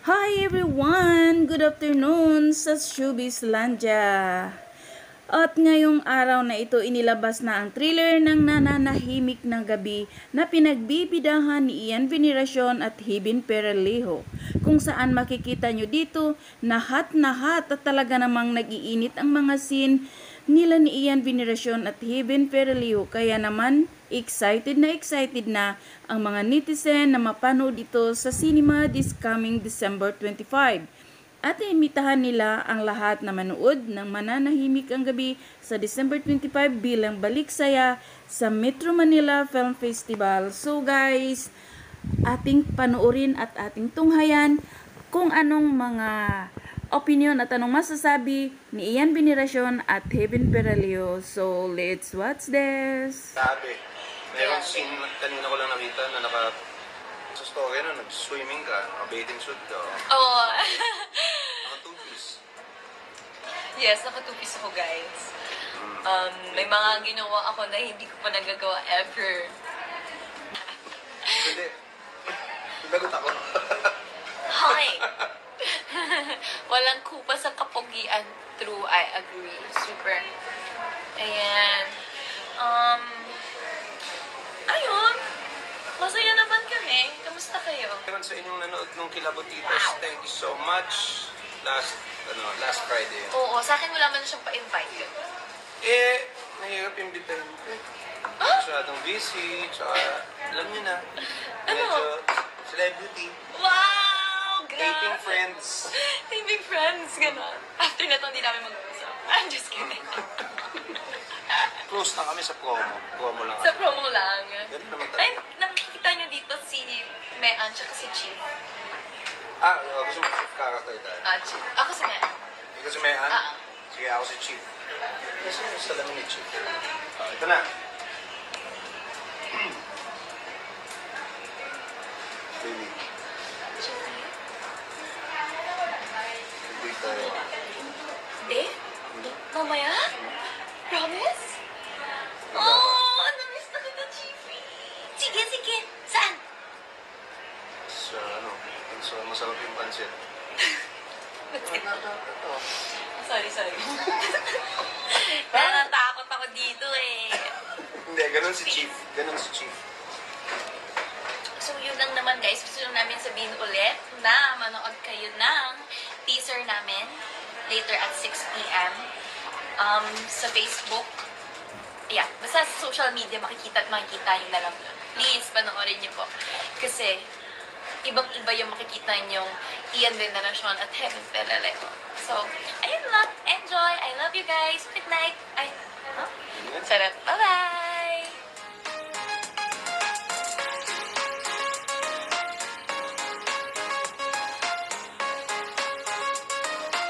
Hi everyone! Good afternoon sa Showbizlandia! At ngayong araw na ito inilabas na ang thriller ng Nananahimik ng Gabi na pinagbibidahan ni Ian Veneracion at Hibin Peralejo. Kung saan makikita nyo dito na hot at talaga namang nag-iinit ang mga scene nila ni Ian Veneracion at Hibin Peralejo. Kaya naman excited na ang mga netizen na mapanood ito sa cinema this coming December 25. At imbitahan nila ang lahat na manood ng Mananahimik ang Gabi sa December 25 bilang balik saya sa Metro Manila Film Festival. So guys, ating panoorin at ating tunghayan kung anong mga opinion at anong masasabi ni Ian Veneracion at Hibin Peralejo. So let's watch this. Sabi, meron scene kanina ko lang nakita na sa story na nag-swimming ka, naka-bathing suit ka. Oo. Naka-two-piece. Yes, naka-two-piece ako, guys. May mga ginawa ako na hindi ko pa nagagawa ever. Hindi. Lagot ako. Hi! Walang kupa sa kapugian. True, I agree. Super. Ayan. Ayun. Masaya naman kami. Kamusta kayo? Meron sa inyong nanood nung Kilabotitos, thank you so much. Last Friday. Oo, sa akin wala man siyang pa-invite. Mahirap imbitahin ko. Masyadong busy, tsaka alam niyo na. Medyo celebrity. Wow! Grabe! Dating friends. Dating friends, gano'n. After na to, hindi namin mag-usap. I'm just kidding. Close na kami sa promo. Promo lang. Sa promo lang. Ganun naman tayo. Ay, nakikita niyo dito si Mean, tsaka si Chief. Gusto mo si character tayo. Chief. Ako si Mean. Ikaw si Mayan? Ah. Sige, ako si Chief. Kasi yung salamin ni Chief. Ito na. Baby, hindi tayo. Hindi? Mamaya? Promise? Oh, namiss na kita, Chiefy. Sige. Saan? So, masarap yung pansit. Ito. Sorry. Natatakot ako dito eh. Hindi, ganun si Chief. So yun lang naman guys, gusto lang namin sabihin ulit na manood kayo ng teaser namin later at 6 p.m. Sa Facebook. Yeah, basta sa social media makikita yung nalang yun. Please, panoorin niyo po. Kasi ibang-iba yung makikita niyong Ian Veneracion at Hibin Peralejo. So, ayun lang. Enjoy. I love you guys. Good night. Sarap. Bye-bye.